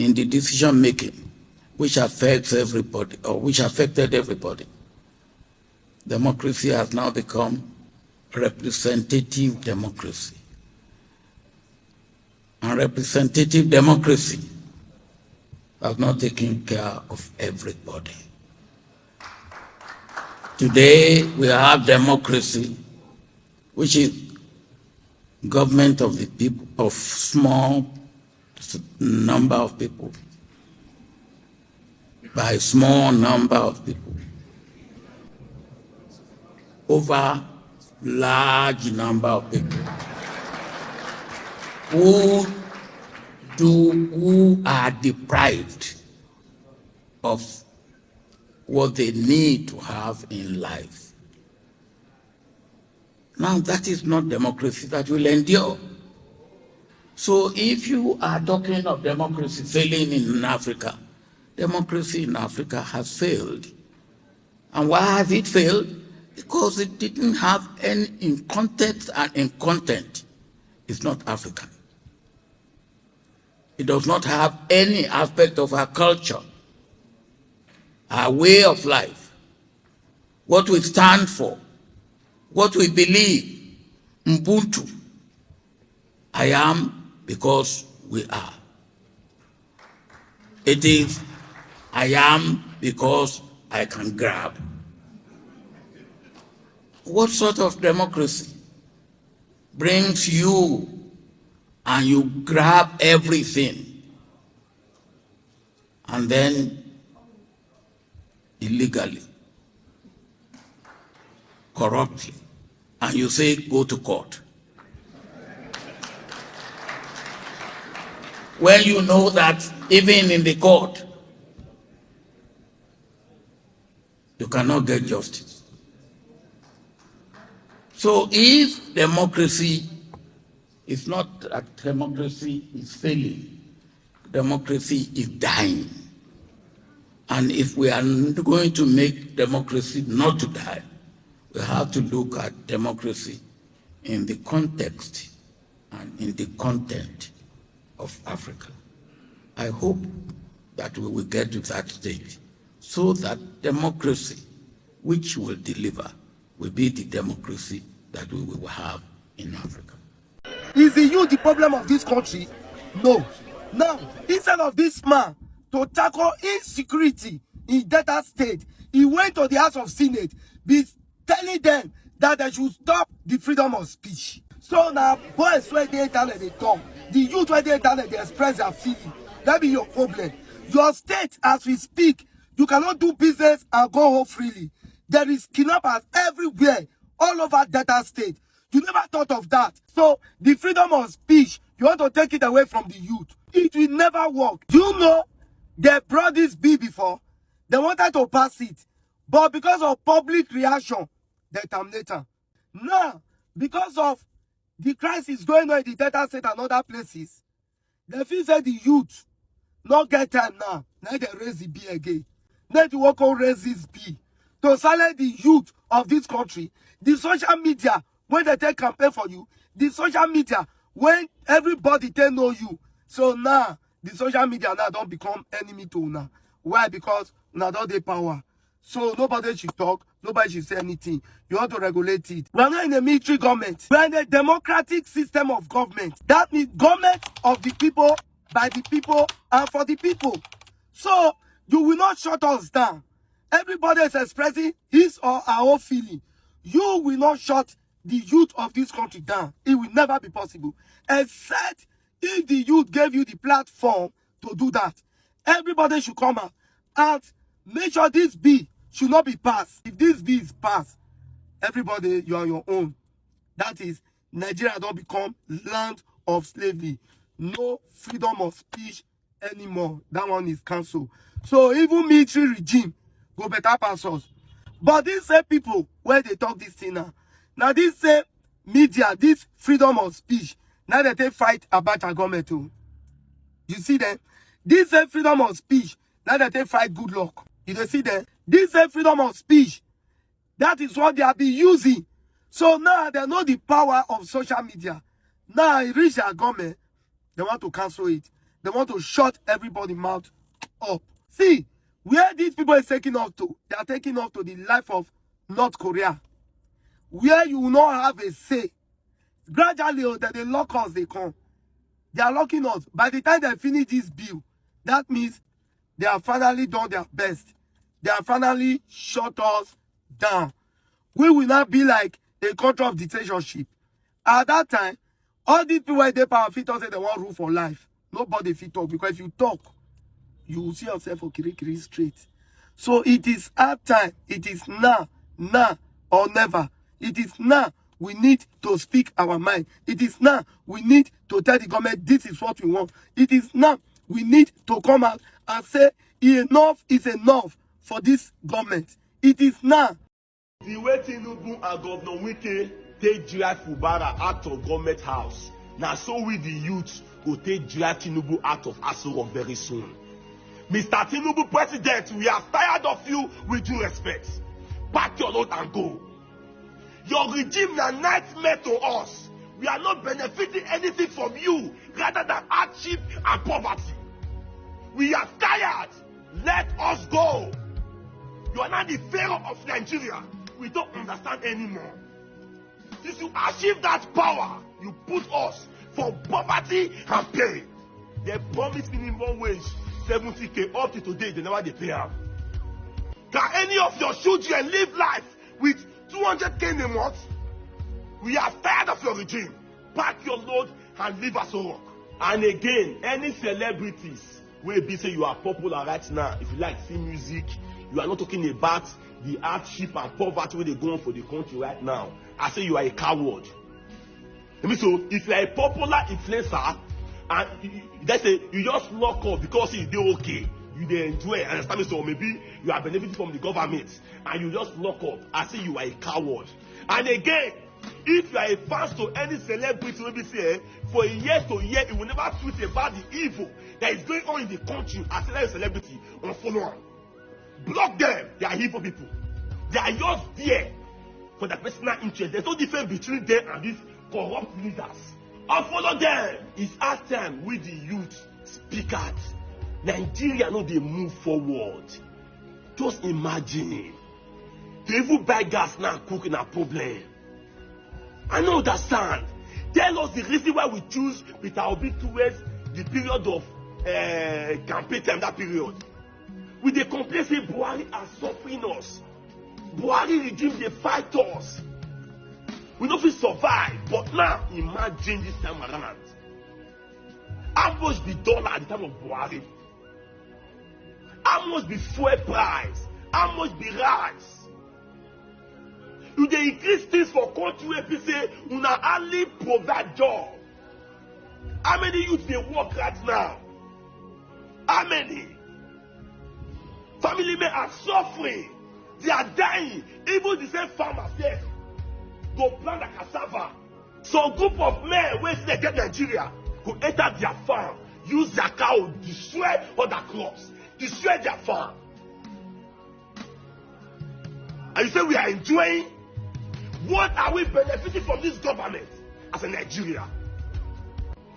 in the decision making, which affects everybody, or which affected everybody. Democracy has now become representative democracy. And representative democracy has not taken care of everybody. Today, we have democracy, which is government of the people, of small number of people, by a small number of people, over large number of people who are deprived of what they need to have in life. Now, that is not democracy that will endure. So if you are talking of democracy failing in Africa, democracy in Africa has failed. And why has it failed? Because it didn't have any, in context and in content, it's not African. It does not have any aspect of our culture, our way of life, what we stand for, what we believe, Ubuntu. I am because we are. It is, I am because I can grab. What sort of democracy brings you and you grab everything and then illegally, corruptly, and you say go to court? When you know that even in the court, you cannot get justice. So if democracy is not that democracy is failing, democracy is dying. And if we are going to make democracy not to die, we have to look at democracy in the context and in the content of Africa. I hope that we will get to that stage so that democracy, which will deliver, will be the democracy that we will have in Africa. Is the youth the problem of this country? No. Now, instead of this man to tackle insecurity in Delta State, he went to the House of Senate, be telling them that they should stop the freedom of speech. So now, boys where they internet they talk, the youth where they internet they express their feeling. That be your problem. Your state, as we speak, you cannot do business and go home freely. There is kidnappers everywhere, all over Delta State. You never thought of that. So the freedom of speech, you want to take it away from the youth. It will never work. Do you know they brought this bill before? They wanted to pass it. But because of public reaction, they terminated it. Now, because of the crisis going on in the Delta State and other places, they feel that the youth not get time now. Now they raise the bill again. Now they work on raise this bill to silence the youth of this country. The social media, when they take campaign for you, the social media, when everybody they know you. So now, the social media now don't become enemy to now. Why? Because now don't they power. So nobody should talk, nobody should say anything. You want to regulate it. We are not in a military government. We are in a democratic system of government. That means government of the people, by the people, and for the people. So you will not shut us down. Everybody is expressing his or her own feeling. You will not shut the youth of this country down. It will never be possible. Except if the youth gave you the platform to do that. Everybody should come out and make sure this bill should not be passed. If this bill is passed, everybody, you are on your own. That is, Nigeria don't become land of slavery. No freedom of speech anymore. That one is cancelled. So even military regime go better pass us. But these same people, where they talk this thing now this same media, this freedom of speech, now that they fight about our government too. You see them? This same freedom of speech, now that they fight good luck. You see them? This same freedom of speech, that is what they have been using. So now they know the power of social media. Now it reach their government, they want to cancel it. They want to shut everybody's mouth up. See, where these people are taking off to, they are taking off to the life of North Korea, where you will not have a say. Gradually, that they lock us, they come. They are locking us. By the time they finish this bill, that means they have finally done their best. They have finally shut us down. We will not be like a country of dictatorship. At that time, all these people in the power fit us say they want rule for life. Nobody fit talk, because if you talk, you will see yourself for kiri straight. So it is our time. It is now or never. It is now we need to speak our mind. It is now we need to tell the government this is what we want. It is now we need to come out and say enough is enough for this government. It is now. The way Tinubu and Governor Wike take drive Fubara out of government house, now so we the youth go take drive Tinubu out of Aso Rock very soon. Mr. Tinubu President, we are tired of you with due respect. Pack your load and go. Your regime is a nightmare to us. We are not benefiting anything from you rather than hardship and poverty. We are tired. Let us go. You are not the pharaoh of Nigeria. We don't understand anymore. Since you achieve that power, you put us for poverty and pain. They promised minimum wage 70k up to today, they never pay up. Can any of your children live life with 200k in a month? We are tired of your regime. Pack your load and leave us alone. And again, any celebrities will be say you are popular right now. If you like see music, you are not talking about the hardship and poverty where they go on for the country right now. I say you are a coward. So if you are a popular influencer and they say you just lock up because it's okay, you dey enjoy, understand me? So maybe you are benefiting from the government and you just lock up. I say you are a coward. And again, if you are a fan to any celebrity, maybe say for a year to year, it will never tweet about the evil that is going on in the country as a celebrity on follow. Block them. They are evil people. They are just there for their personal interest. There's no difference between them and these corrupt leaders. Unfollow them. It's our time with the youth speak out. Nigeria know they move forward. Just imagine. They even buy gas now cooking a problem. I don't understand. Tell us the reason why we choose with our big towards the period of campaign time, that period. We dey complain say Buhari are suffering us. Buhari regime they fight us. We don't feel survive, but now imagine this time around. How much be dollar at the time of Buhari? How much be fuel price? How much be rice? You dey increase things for country where people say una only provide job. How many youth they work right now? How many? Family men are suffering. They are dying. Even the same farmers there go plant a cassava. Some group of men wey they get Nigeria go enter their farm, use their cow, destroy other crops, destroy their farm. And you say we are enjoying? What are we benefiting from this government as a Nigeria?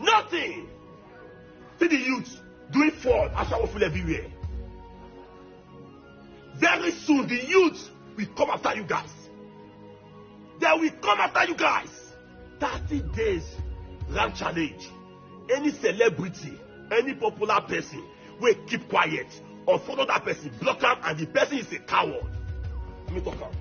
Nothing. See the youth doing fraud and powerful everywhere. Very soon the youth will come after you guys. They will come after you guys. 30 days run challenge. Any celebrity, any popular person will keep quiet or follow that person, block him, and the person is a coward. Let me talk about.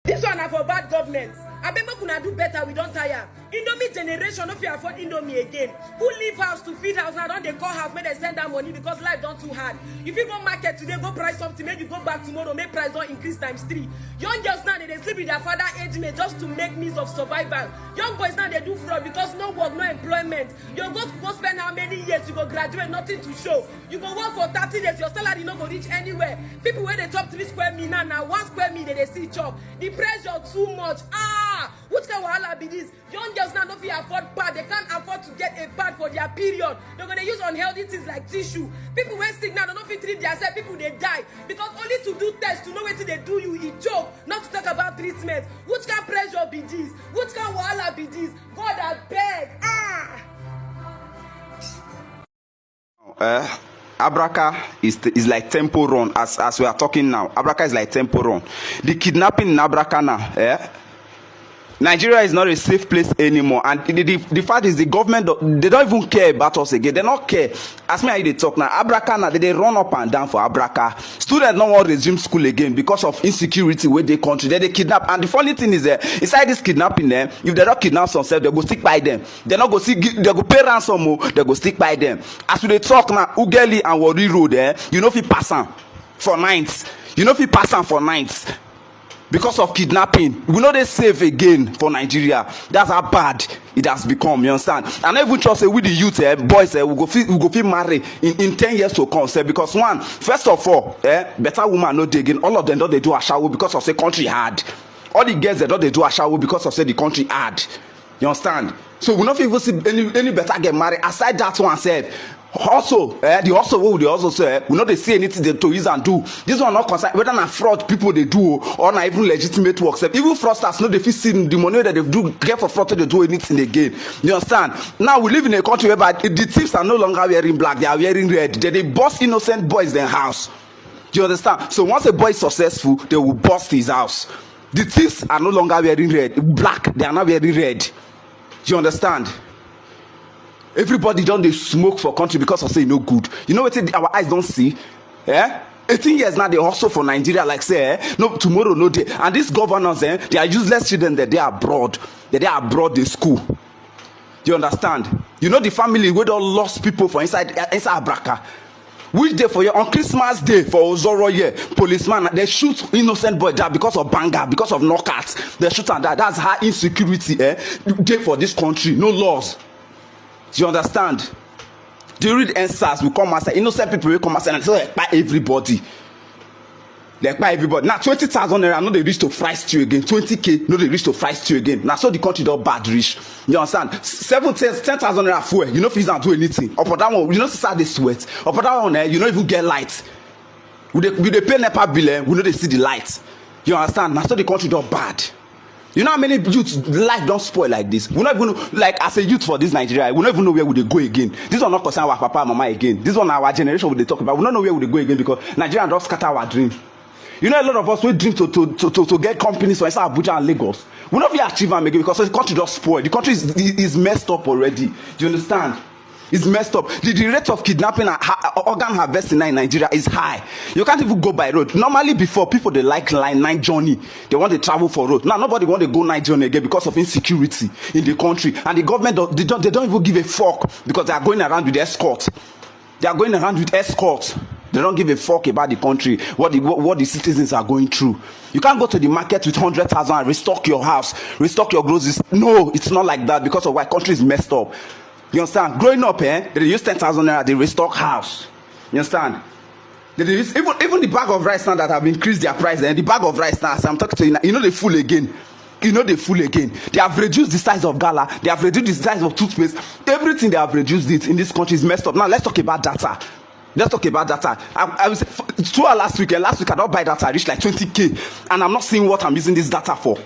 This one are for bad government. I bet we can do better, we don't tire. Indomie generation, if you afford Indomie again. Who leave house to feed house now? Don't they call house, make they send that money because life don't too hard. If you go market today, go price something, maybe go back tomorrow, make price don't increase times 3. Young girls now, they sleep with their father age mate just to make means of survival. Young boys now, they do fraud because no work, no employment. You go spend how many years, you go graduate, nothing to show. You go work for 30 days, your salary no go reach anywhere. People where they top 3 square meter now 1 square meter, they see chop. The pressure too much. Which kind of wahala be this? Young girls now don't feel afford pad. They can't afford to get a pad for their period. They're gonna use unhealthy things like tissue. People when sick now don't feel treat themselves. People they die because only to do tests to know what they do you a joke. Not to talk about treatment. Which kind of pressure be this? Which kind of wahala be this? God I beg. Abraka is like temple run as we are talking now. Abraka is like temple run. The kidnapping in Abraka now, Nigeria is not a safe place anymore, and the fact is the government they don't even care about us again. They don't care. As me how they talk now, Abraka now they run up and down for Abraka. Students don't want to resume school again because of insecurity where they country. They kidnap, and the funny thing is inside this kidnapping if they don't kidnap themselves, they go stick by them. They not go they go pay ransom more. They go stick by them. As we talk now, Ugeli and Wari Road you know if you pass on for nights, for nights. Because of kidnapping, we know they safe again for Nigeria. That's how bad it has become. You understand? And even trust with the youth, boys, we go feel marry in 10 years to come. Because one, first of all, better woman no digging. All of them don't they do a shower because of the country hard. All the girls they don't they do a shower because of the country hard. You understand? So we not even see any better get married aside that one said. Also, the also what they also say, we know they see anything they to use and do. This one not concerned whether not fraud people they do or not even legitimate work. Even fraudsters know they feel see the money that they do get for fraud they do anything again. You understand? Now we live in a country where the thieves are no longer wearing black, they are wearing red. They bust innocent boys in their house. Do you understand? So once a boy is successful, they will bust his house. The thieves are no longer wearing black, they are not wearing red. Do you understand? Everybody don't they smoke for country because of say no good. You know what our eyes don't see? 18 years now they hustle for Nigeria like say no tomorrow no day. And these governors they are useless children that they are abroad. They are abroad in school. Do you understand? You know the family where don't lost people for inside Abraka. Which day for you on Christmas Day for Ozoro year, policeman they shoot innocent boy that because of banger, because of knockouts. They shoot and that. That's how insecurity day for this country. No laws. Do you understand? Do you read NSAS will come outside? Innocent people will come outside and say, buy everybody. Like buy everybody. Now 20,000 naira, no they reach to fry stew again. 20k, no they reach to fry stew again. Now so the country don't bad rich. You understand? 10,000 naira fuel. You know if you don't do anything. Up or that one, you know start the sweat. Up or that one, you don't even get light. We they pay NEPA bill, we know they see the light. You understand? Now so the country don't bad. You know how many youths life don't spoil like this. We not even know, like as a youth for this Nigeria, we don't even know where would they go again. This one not concern our papa and mama again. This one our generation would they talk about. We don't know where would they go again because Nigeria don't scatter our dream. You know a lot of us we dream to get companies for inside Abuja and Lagos. We not really achieve them again because the country just spoiled. The country is messed up already. Do you understand? It's messed up. The rate of kidnapping and organ harvesting in Nigeria is high. You can't even go by road. Normally before, people they like night journey. They want to travel for road. Now nobody want to go night journey again because of insecurity in the country. And the government, they don't even give a fuck because they are going around with escorts. They are going around with escorts. They don't give a fuck about the country, what the citizens are going through. You can't go to the market with 100,000 and restock your house, restock your groceries. No, it's not like that because of why country is messed up. You understand? Growing up, they use 10,000 naira, they restock house. You understand? They use, even the bag of rice now that have increased their price, the bag of rice now, as I'm talking to you now, you know they full again. You know they full again. They have reduced the size of gala, they have reduced the size of toothpaste. Everything they have reduced it in this country is messed up. Now let's talk about data. Let's talk about data. I was last week I don't buy data, I reached like 20k, and I'm not seeing what I'm using this data for.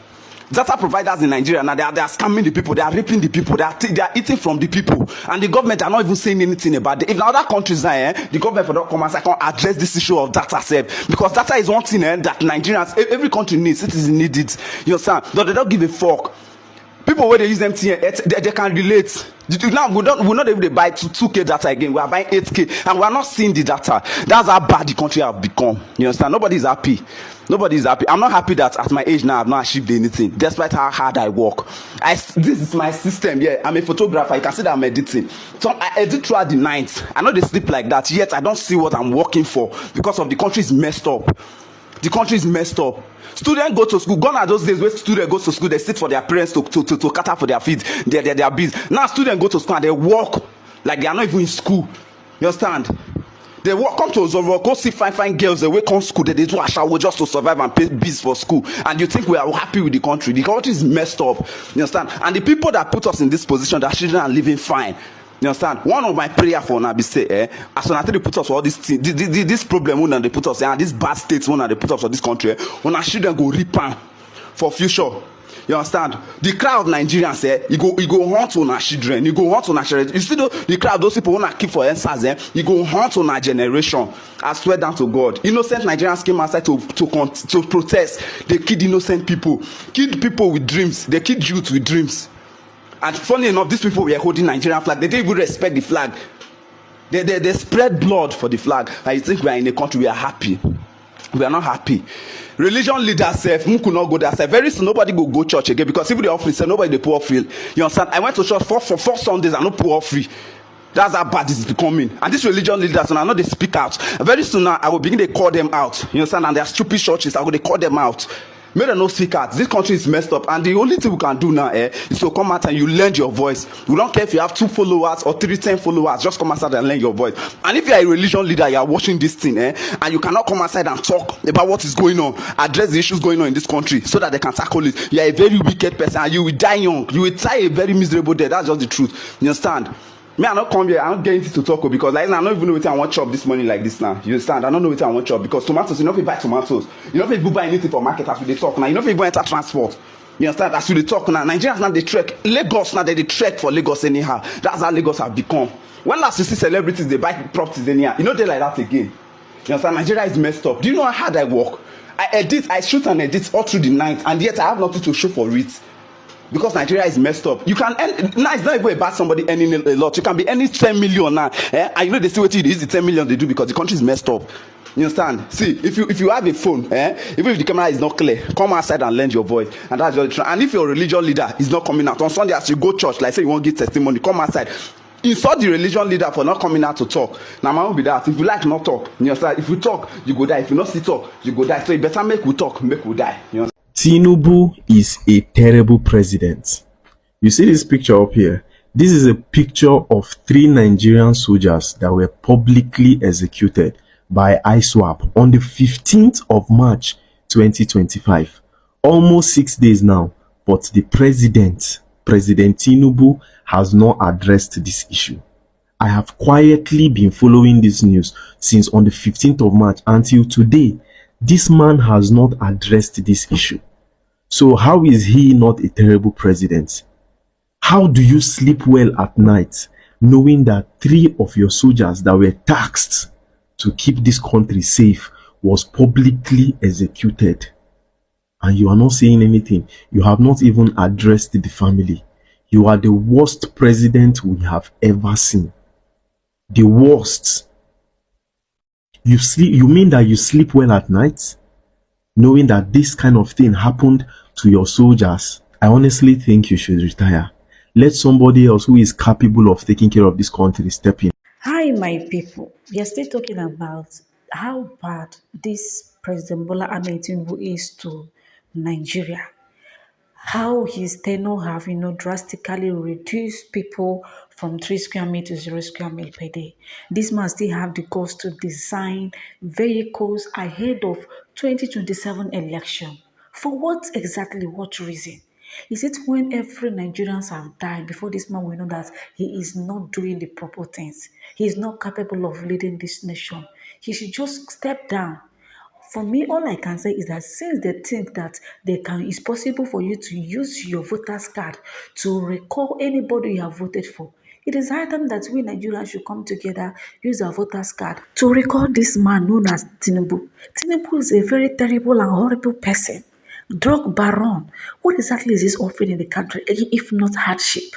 Data providers in Nigeria now they are scamming the people, they are raping the people, they are eating from the people, and the government are not even saying anything about it. If in other countries now, the government for not come and can address this issue of data self, because data is one thing that Nigerians, every country needs, citizens need it. You understand? But they don't give a fuck. People where they use MTN, they can relate. Now we're not able to buy 2k data again. We are buying 8k, and we are not seeing the data. That's how bad the country have become. You understand? Nobody is happy. Nobody is happy. I'm not happy that at my age now I've not achieved anything, despite how hard I work. This is my system. Yeah, I'm a photographer. You can see that I'm editing. So I edit throughout the night. I know they sleep like that. Yet I don't see what I'm working for because of the country is messed up. The country is messed up. Students go to school. Gone are those days where students go to school, they sit for their parents to cater for their feet, their bills. Now students go to school and they walk like they are not even in school. You understand? They walk, come to Ozoro, go see fine girls, they wake on school, they do a shower just to survive and pay bills for school. And you think we are happy with the country. The country is messed up. You understand? And the people that put us in this position, that children are living fine. You understand? One of my prayer for now be say, as soon as they put us for all this thing, this problem when they put us and this bad states when they put us for this country, when our children go repent for future. You understand? The crowd of Nigerians, you go hunt on our children, you go hunt on our children. You see the crowd, those people wanna keep for answers, you go hunt on our generation. I swear down to God. Innocent Nigerians came outside to protest. They killed innocent people, killed people with dreams, they killed youth with dreams. And funny enough, these people were holding Nigerian flag. They didn't even respect the flag. They spread blood for the flag. I think we are in a country we are happy. We are not happy. Religion leaders say, could not go there. Say, very soon nobody go church again because even the offering say nobody they pour free. You understand? I went to church for 4 Sundays and no pour free. That's how bad it's becoming. And these religion leaders, and I know they speak out. Very soon now, I will begin to call them out. You understand? And they are stupid churches. I will call them out. Make them no speak out. This country is messed up, and the only thing we can do now is to come out and you lend your voice. We don't care if you have 2 followers or 10 followers. Just come outside and lend your voice. And if you are a religion leader, you are watching this thing, and you cannot come outside and talk about what is going on, address the issues going on in this country, so that they can tackle it. You are a very wicked person, and you will die young. You will die a very miserable death. That's just the truth. You understand? Me, I not come here. I don't get into to talk because like I don't even know what I want chop this morning like this now. You understand? I don't know what I want chop because tomatoes. You know if you buy tomatoes, you know if you buy anything for market as we dey talk now. You know if you go enter transport. You understand? As we dey talk now, Nigerians now they trek. Lagos now they trek for Lagos anyhow. That's how Lagos have become. When last you see celebrities they buy properties anyhow, you know they like that again. You understand? Nigeria is messed up. Do you know how hard I work? I shoot and edit all through the night, and yet I have nothing to show for it. Because Nigeria is messed up. You can earn, now it's not even about somebody earning a lot. You can be earning 10 million now. And you know they see what you use the 10 million they do because the country is messed up. You understand? See, if you have a phone, even if the camera is not clear, come outside and lend your voice. And that's just the truth. And if your religion leader is not coming out on Sunday as you go church, like say you won't give testimony, come outside. Insult the religion leader for not coming out to talk. Now, man will be that. If you like not talk, you understand? If you talk, you go die. If you not see talk, you go die. So you better make we talk, make we die. You understand? Tinubu is a terrible president. You see this picture up here? This is a picture of 3 Nigerian soldiers that were publicly executed by ISWAP on the 15th of March 2025. Almost 6 days now, but the President Tinubu, has not addressed this issue. I have quietly been following this news since on the 15th of March until today. This man has not addressed this issue. So how is he not a terrible president? How do you sleep well at night knowing that 3 of your soldiers that were tasked to keep this country safe was publicly executed? And you are not saying anything. You have not even addressed the family. You are the worst president we have ever seen. The worst. You mean that you sleep well at night knowing that this kind of thing happened to your soldiers? I honestly think you should retire. Let somebody else who is capable of taking care of this country step in. Hi, my people. We are still talking about how bad this President Bola Ahmed Tinubu is to Nigeria. How his tenure have, drastically reduced people from 3 square meals to 0 square meal per day. This man still have the cost to design vehicles ahead of 2027 election. For what exactly? What reason? Is it when every Nigerians have died before this man will know that he is not doing the proper things? He is not capable of leading this nation. He should just step down. For me, all I can say is that since they think that it's possible for you to use your voter's card to recall anybody you have voted for, it is high time that we Nigerians should come together, use our voter's card to recall this man known as Tinubu. Tinubu is a very terrible and horrible person. Drug baron. What exactly is this offering in the country if not hardship?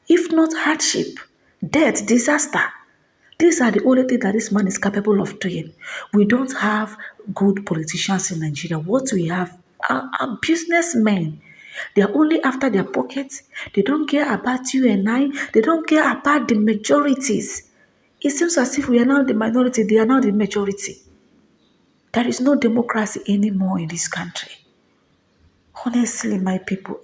If not hardship, death, disaster. These are the only things that this man is capable of doing. We don't have good politicians in Nigeria. What we have are businessmen. They are only after their pockets. They don't care about you and I. They don't care about the majorities. It seems as if we are now the minority. They are now the majority. There is no democracy anymore in this country. Honestly, my people,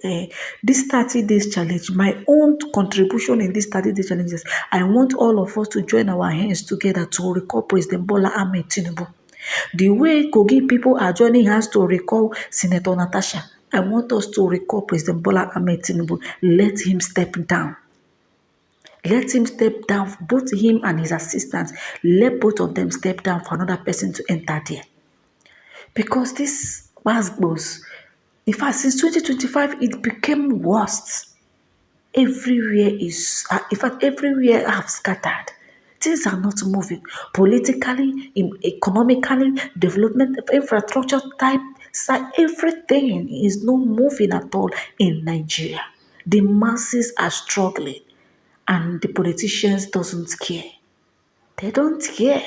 this 30 days challenge, my own contribution in this 30 days challenges, I want all of us to join our hands together to recall President Bola Ahmed Tinubu. The way Kogi people are joining hands to recall Senator Natasha, I want us to recall President Bola Ahmed Tinubu. Let him step down. Let him step down, both him and his assistants. Let both of them step down for another person to enter there. Because this was In fact, since 2025, it became worse. Everywhere is, in fact, everywhere have scattered. Things are not moving politically, economically, development, infrastructure type, everything is not moving at all in Nigeria. The masses are struggling, and the politicians doesn't care. They don't care.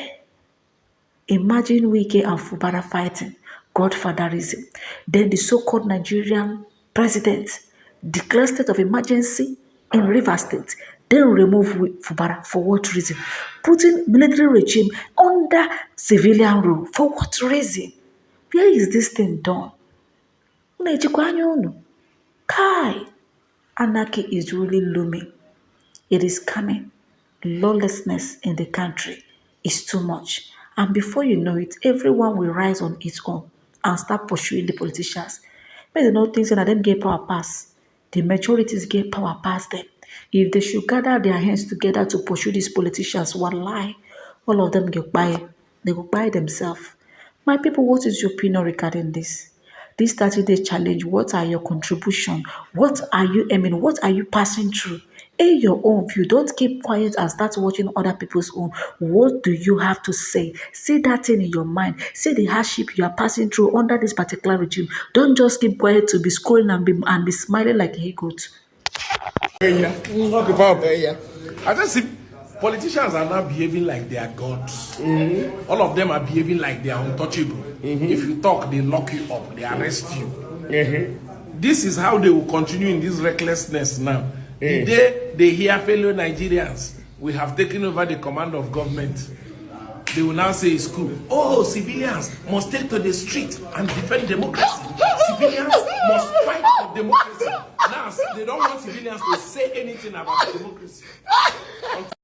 Imagine Wike and Fubara fighting, godfatherism. Then the so-called Nigerian president declares state of emergency in Rivers State. Then remove Fubara for what reason? Putting military regime under civilian rule for what reason? Where is this thing done? Kai, anarchy is really looming. It is coming. Lawlessness in the country is too much. And before you know it, everyone will rise on its own and start pursuing the politicians. But they don't think that them get power pass. The majorities get power pass them. If they should gather their hands together to pursue these politicians, one lie, all of them get by. They will buy themselves. My people, what is your opinion regarding this? This 30-day challenge, what are your contribution? What are you aiming? What are you passing through? In your own view, don't keep quiet and start watching other people's own. What do you have to say? See that thing in your mind. See the hardship you are passing through under this particular regime. Don't just keep quiet to be scrolling and be smiling like a goat. I just see politicians are now behaving like they are gods. All of them are behaving like they are untouchable. If you talk, they lock you up, they arrest you. This is how they will continue in this recklessness now. The day they hear fellow Nigerians, we have taken over the command of government, they will now say it's cool. Oh, civilians must take to the street and defend democracy. Civilians must fight for democracy. Now, they don't want civilians to say anything about democracy.